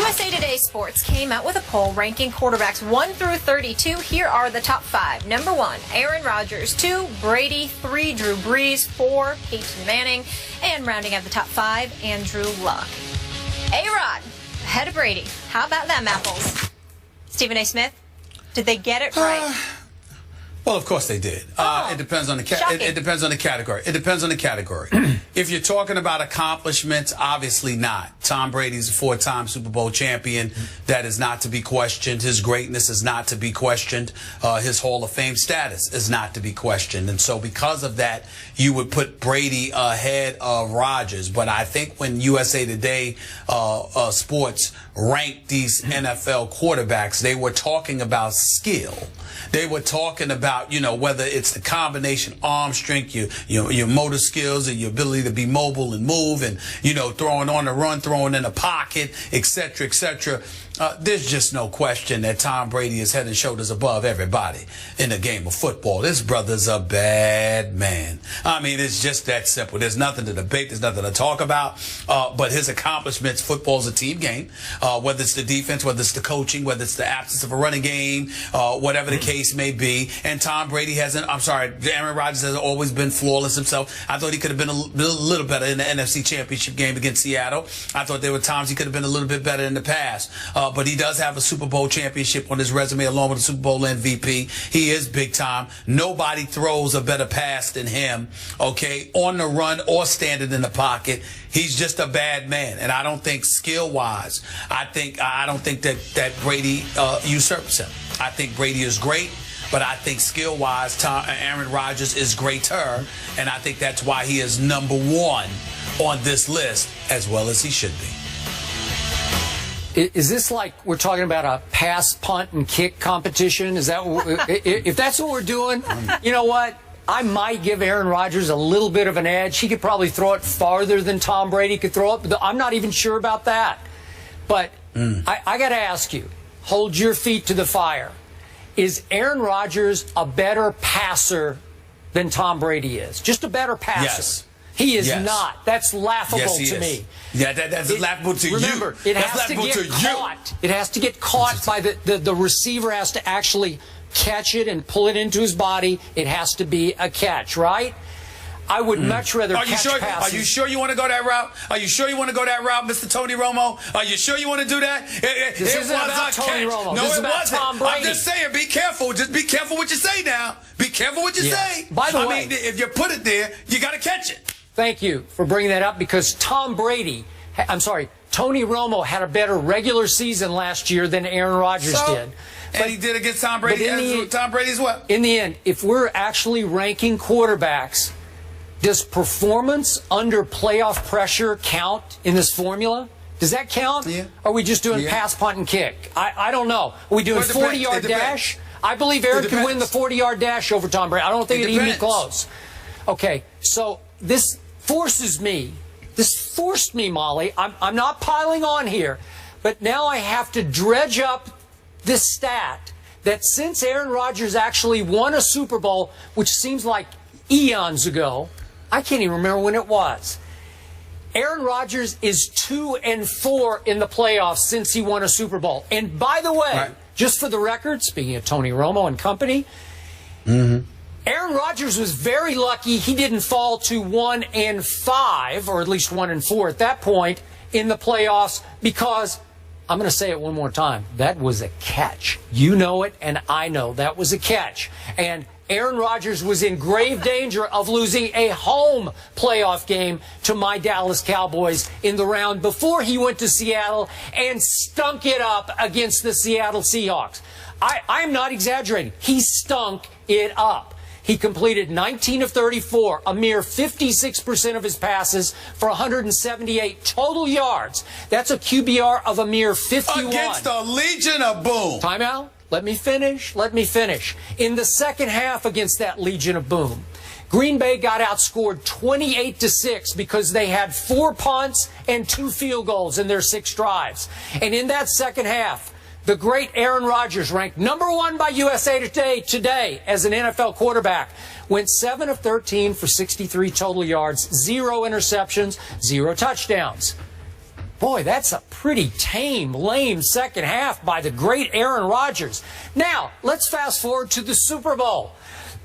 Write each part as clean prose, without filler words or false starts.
USA Today Sports came out with a poll ranking quarterbacks 1 through 32. Here are the top 5. Number 1, Aaron Rodgers. 2, Brady. 3, Drew Brees. 4, Peyton Manning. And rounding out the top 5, Andrew Luck. A-Rod, ahead of Brady. How about them apples? Stephen A. Smith, did they get it right? Well, of course they did. It depends on the it depends on the category. It depends on the category. If you're talking about accomplishments, obviously not. Tom Brady's a 4-time Super Bowl champion. That is not to be questioned. His greatness is not to be questioned. His Hall of Fame status is not to be questioned. And so because of that, you would put Brady ahead of Rodgers. But I think when USA Today Sports ranked these NFL quarterbacks, they were talking about skill. They were talking about, you know, whether it's the combination arm strength, your motor skills, and your ability to be mobile and move, and, you know, throwing on the run, throwing in a pocket, et cetera, et cetera. There's just no question that Tom Brady is head and shoulders above everybody in the game of football. This brother's a bad man. I mean, it's just that simple. There's nothing to debate. There's nothing to talk about. But his accomplishments, football's a team game. Whether it's the defense, whether it's the coaching, whether it's the absence of a running game, whatever the case may be. And Tom Brady hasn't, Aaron Rodgers has always been flawless himself. I thought he could have been a little better in the NFC Championship game against Seattle. I thought there were times he could have been a little bit better in the past. But he does have a Super Bowl championship on his resume along with a Super Bowl MVP. He is big time. Nobody throws a better pass than him, okay, on the run or standing in the pocket. He's just a bad man. And I don't think skill-wise, I don't think that Brady usurps him. I think Brady is great. But I think skill-wise, Aaron Rodgers is greater, and I think that's why he is number 1 on this list, as well as he should be. Is this like we're talking about a pass, punt, and kick competition? Is that if that's what we're doing? You know what? I might give Aaron Rodgers a little bit of an edge. He could probably throw it farther than Tom Brady could throw it, but I'm not even sure about that. But I got to ask you, hold your feet to the fire. Is Aaron Rodgers a better passer than Tom Brady is? Just a better passer? Yes. He is not. That's laughable to me. Yeah, that's laughable to you. Remember, it has to get caught. It has to get caught by the receiver has to actually catch it and pull it into his body. It has to be a catch, right? I would much rather catch passes. Are you sure you want to go that route? Are you sure you want to go that route, Mr. Tony Romo? Are you sure you want to do that? This isn't about Tony Romo. No, this is about wasn't. Tom Brady. I'm just saying, be careful. Just be careful what you say now. Be careful what you say. By the way, I mean, if you put it there, you got to catch it. Thank you for bringing that up, because Tony Romo had a better regular season last year than Aaron Rodgers did. And he did against Tom Brady as well. In the end, if we're actually ranking quarterbacks, does performance under playoff pressure count in this formula? Does that count? Yeah. Or are we just doing pass, punt, and kick? I don't know. Are we doing 40-yard dash? I believe Aaron can win the 40-yard dash over Tom Brady. I don't think it'd even be close. Okay, so this forced me, Molly. I'm not piling on here, but now I have to dredge up this stat that since Aaron Rodgers actually won a Super Bowl, which seems like eons ago, I can't even remember when it was. Aaron Rodgers is 2-4 in the playoffs since he won a Super Bowl. And by the way, just for the record, speaking of Tony Romo and company, Aaron Rodgers was very lucky he didn't fall to 1-5, or at least 1-4 at that point in the playoffs, because I'm going to say it one more time. That was a catch. You know it, and I know that was a catch. And Aaron Rodgers was in grave danger of losing a home playoff game to my Dallas Cowboys in the round before he went to Seattle and stunk it up against the Seattle Seahawks. I'm not exaggerating. He stunk it up. He completed 19 of 34, a mere 56% of his passes for 178 total yards. That's a QBR of a mere 51. Against the Legion of Boom. Timeout. Let me finish. In the second half against that Legion of Boom, Green Bay got outscored 28-6 because they had 4 punts and 2 field goals in their 6 drives. And in that second half, the great Aaron Rodgers, ranked number 1 by USA Today as an NFL quarterback, went 7 of 13 for 63 total yards, 0 interceptions, 0 touchdowns. Boy, that's a pretty tame, lame second half by the great Aaron Rodgers. Now, let's fast forward to the Super Bowl.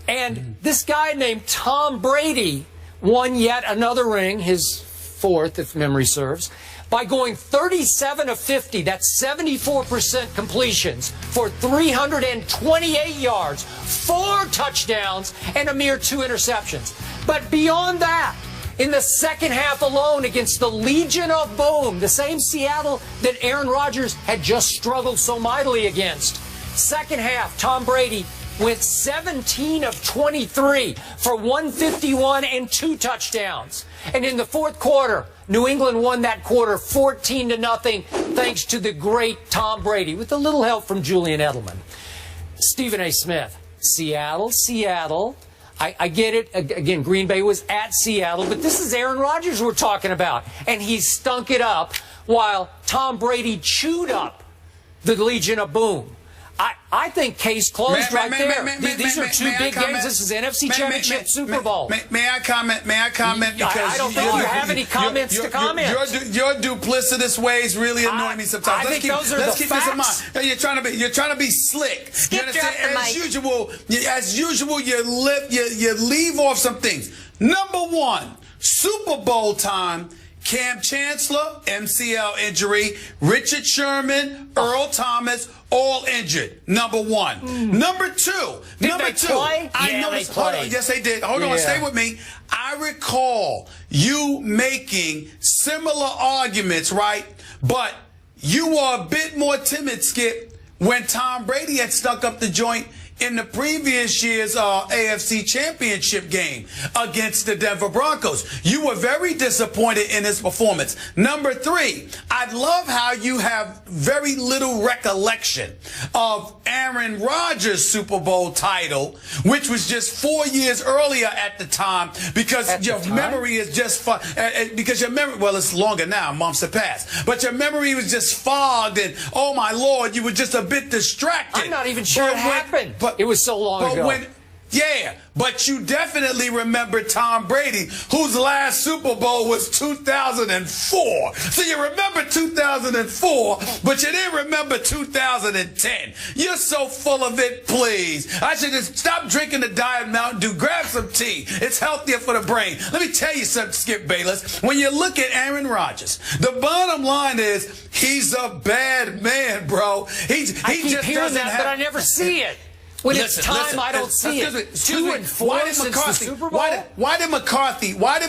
And this guy named Tom Brady won yet another ring, his fourth, if memory serves, by going 37 of 50, that's 74% completions for 328 yards, 4 touchdowns, and a mere 2 interceptions. But beyond that, in the second half alone against the Legion of Boom, the same Seattle that Aaron Rodgers had just struggled so mightily against. Second half, Tom Brady went 17 of 23 for 151 and 2 touchdowns. And in the fourth quarter, New England won that quarter 14-0 thanks to the great Tom Brady with a little help from Julian Edelman. Stephen A. Smith, Seattle. I get it. Again, Green Bay was at Seattle, but this is Aaron Rodgers we're talking about. And he stunk it up while Tom Brady chewed up the Legion of Boom. I think case closed right there. These are two big games. This is NFC Championship, Super Bowl. May I comment? Because I don't think you have any comments to comment. Your duplicitous ways really annoy me sometimes. Let's keep this in mind. You're trying to be slick. Skip dropped the mic. As usual, you leave off some things. Number one, Super Bowl time. Cam Chancellor, MCL injury. Richard Sherman, Earl Thomas, all injured. Number one. Number two. Did they play? Hold on. Yes, they did. Hold on. Stay with me. I recall you making similar arguments, right? But you were a bit more timid, Skip, when Tom Brady had stuck up the joint in the previous year's AFC Championship game against the Denver Broncos. You were very disappointed in his performance. Number three, I love how you have very little recollection of Aaron Rodgers' Super Bowl title, which was just 4 years earlier at the time, because your memory is just because your memory, well, it's longer now, months have passed, but your memory was just fogged, and oh my Lord, you were just a bit distracted. I'm not even sure it happened. It was so long ago. But you definitely remember Tom Brady, whose last Super Bowl was 2004. So you remember 2004, but you didn't remember 2010. You're so full of it, please. I should just stop drinking the Diet Mountain Dew. Grab some tea. It's healthier for the brain. Let me tell you something, Skip Bayless. When you look at Aaron Rodgers, the bottom line is he's a bad man, bro. I keep hearing that, but I never see it. When it's time, I don't see it. 2 and 4 since the Super Bowl. Why did McCarthy, cut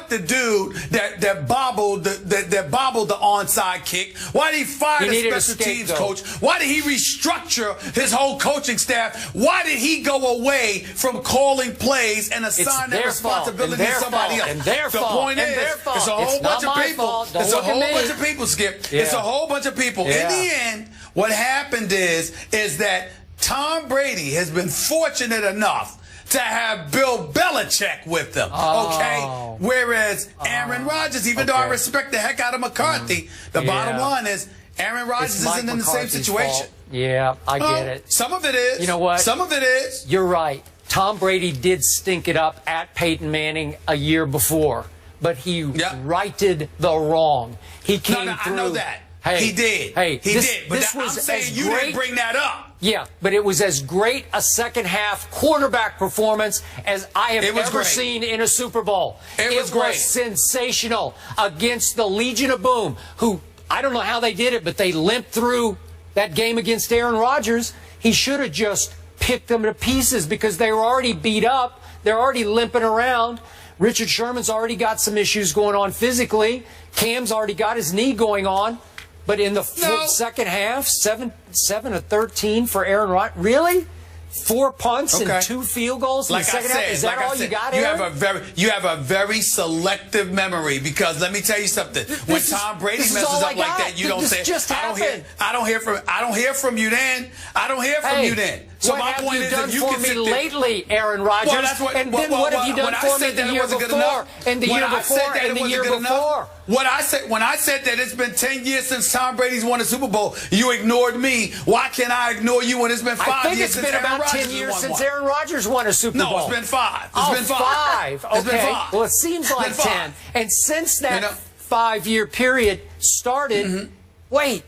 the dude that bobbled the onside kick? Why did he fire the special teams coach? Why did he restructure his whole coaching staff? Why did he go away from calling plays and assign that responsibility to somebody else? The point is, it's a whole bunch of people. It's a whole bunch of people, Skip. It's a whole bunch of people. In the end, what happened is that Tom Brady has been fortunate enough to have Bill Belichick with them, okay? Whereas Aaron Rodgers, even though I respect the heck out of McCarthy, the bottom line is Aaron Rodgers isn't in the same situation. Yeah, I get it. Some of it is. You know what? Some of it is. You're right. Tom Brady did stink it up at Peyton Manning a year before, but he righted the wrong. He came through. I know that. Hey, he did. Hey, he did. But I'm saying you didn't bring that up. Yeah, but it was as great a second half quarterback performance as I have ever seen in a Super Bowl. It was sensational against the Legion of Boom, who I don't know how they did it, but they limped through that game against Aaron Rodgers. He should have just picked them to pieces because they were already beat up. They're already limping around. Richard Sherman's already got some issues going on physically. Cam's already got his knee going on. But in the second half, 7 of 13 for Aaron Rodgers. Really? 4 punts and 2 field goals in the second half? Is that all you got, Aaron? You have a very selective memory, because let me tell you something. When Tom Brady messes up like that, you don't say, I don't hear from you then. I don't hear from you then. So my point is, if you can sit there lately, Aaron Rodgers, and then what have you done for me the year before, and the year before, and the year before? When I said that it's been 10 years since Tom Brady's won a Super Bowl, you ignored me. Why can't I ignore you when it's been 5 years since Aaron Rodgers won one? I think it's been about 10 years since Aaron Rodgers won a Super Bowl. No, it's been 5. It's been 5. Okay. Well, it seems like 10. And since that 5-year period started, wait,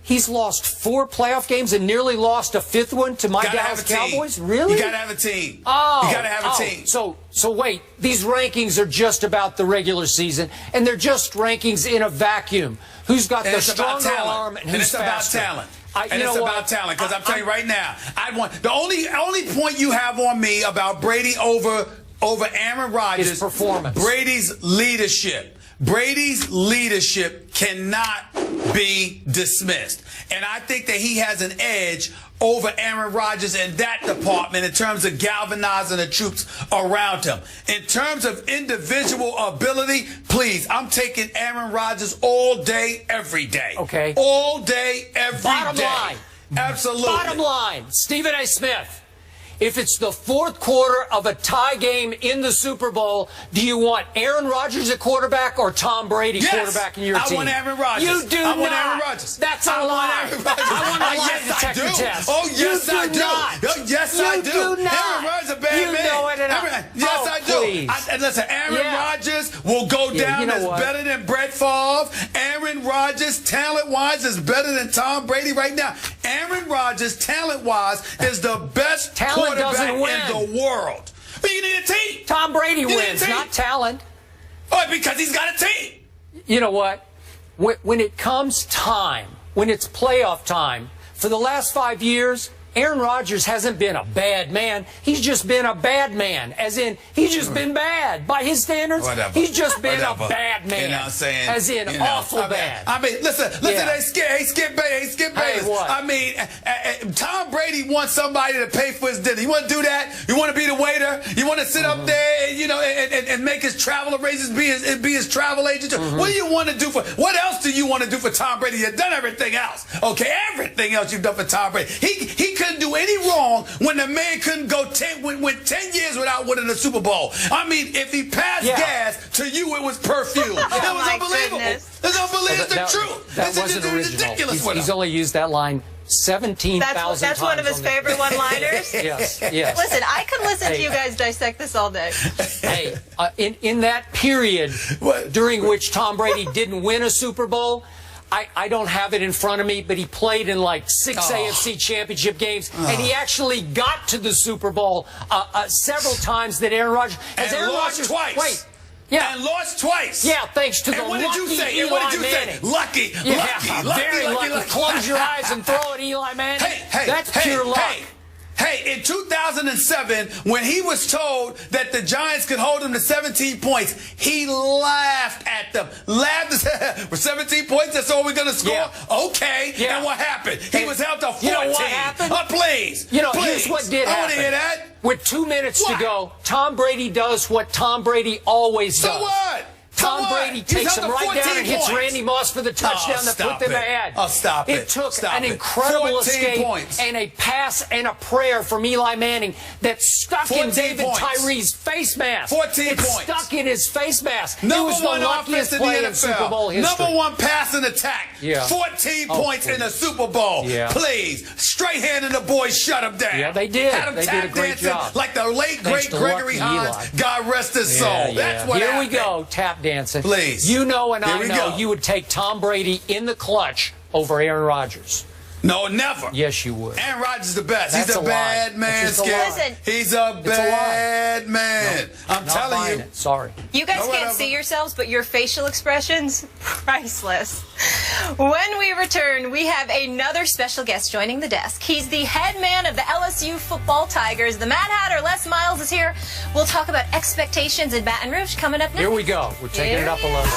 he's lost 4 playoff games and nearly lost a 5th one to my Dallas Cowboys? Really? You got to have a team. Oh, you got to have a team. So wait, these rankings are just about the regular season, and they're just rankings in a vacuum. Who's got the stronger arm and who's faster? It's about talent. It's about talent, because I'm telling you right now, the only point you have on me about Brady over Aaron Rodgers is performance. Brady's leadership. Brady's leadership cannot be dismissed. And I think that he has an edge over Aaron Rodgers in that department in terms of galvanizing the troops around him. In terms of individual ability, please, I'm taking Aaron Rodgers all day, every day. Okay. All day, every day. Bottom line. Absolutely. Bottom line, Stephen A. Smith. If it's the 4th quarter of a tie game in the Super Bowl, do you want Aaron Rodgers at quarterback or Tom Brady quarterback in your team? I want Aaron Rodgers. You do I not. want Aaron Rodgers. That's a lie. I want a lie detector test. Oh, yes, I do. Not. Yes, I do. You do not. Aaron Rodgers is a bad man. You know it enough. Yes, I do. And listen, Aaron Rodgers will go down as better than Brett Favre. Aaron Rodgers, talent-wise, is better than Tom Brady right now. Aaron Rodgers, talent-wise, is the best quarterback in the world. But you need a team. Tom Brady wins, not talent. Oh, because he's got a team. You know what? When it comes time, when it's playoff time, for the last 5 years, Aaron Rodgers hasn't been a bad man. He's just been a bad man, as in he's just been bad by his standards. Whatever. He's just been a bad man, you know what I'm saying? as in awful bad. I mean, listen, hey, Skip Bayless. Hey, what? I mean, Tom Brady wants somebody to pay for his dinner. You want to do that? You want to be the waiter? You want to sit up there, and make his travel arrangements, be his travel agent? What do you want to do for? What else do you want to do for Tom Brady? You've done everything else. Okay, everything else you've done for Tom Brady. He couldn't do any wrong when the man couldn't go 10 years without winning a Super Bowl. I mean, if he passed gas, to you it was perfume. It was unbelievable. Goodness. It's unbelievable. It's the truth. That wasn't original. He's only used that line 17,000 times. That's one of his favorite one-liners? Yes. Listen, I could listen to you guys dissect this all day. Hey, in that period during which Tom Brady didn't win a Super Bowl, I don't have it in front of me, but he played in like 6 AFC championship games, and he actually got to the Super Bowl several times that Aaron Rodgers... And lost twice. Wait. Yeah. And lost twice. Yeah, thanks to the lucky Eli Manning. Lucky. Very lucky. Close your eyes and throw it, Eli Manning. That's pure luck. Hey, in 2007, when he was told that the Giants could hold him to 17 points, he laughed at them. For 17 points, that's all we're going to score? Yeah. Okay. Yeah. And what happened? He was held to 14. You know what happened? Please. Here's what did happen. I want to hear that. With 2 minutes to go, Tom Brady does what Tom Brady always does. So what? Tom Brady takes him right down and hits Randy Moss for the touchdown that put them ahead. Oh, stop it. It took an incredible escape and a pass and a prayer from Eli Manning that stuck in David Tyree's face mask. 14 points. Stuck in his face mask. Number it was one the luckiest offense play in the in Super Bowl NFL. history. Number one passing attack. Yeah. 14 points in the Super Bowl. Yeah. Please. Straight hand and the boys shut him down. Yeah, they did. Had him They did a great job. Like the late, great Gregory Hines. God rest his soul. That's what happened. Here we go, tap dancing. Please. You know and I know you would take Tom Brady in the clutch over Aaron Rodgers. No, never. Yes, you would. Aaron Rodgers is the best. That's He's a bad man, Skip. Listen, he's a bad man. No, I'm telling you. Sorry. You guys can't see yourselves, but your facial expressions, priceless. When we return, we have another special guest joining the desk. He's the head man of the LSU football Tigers. The Mad Hatter, Les Miles, is here. We'll talk about expectations in Baton Rouge coming up next. Here we go. We're taking it up a level.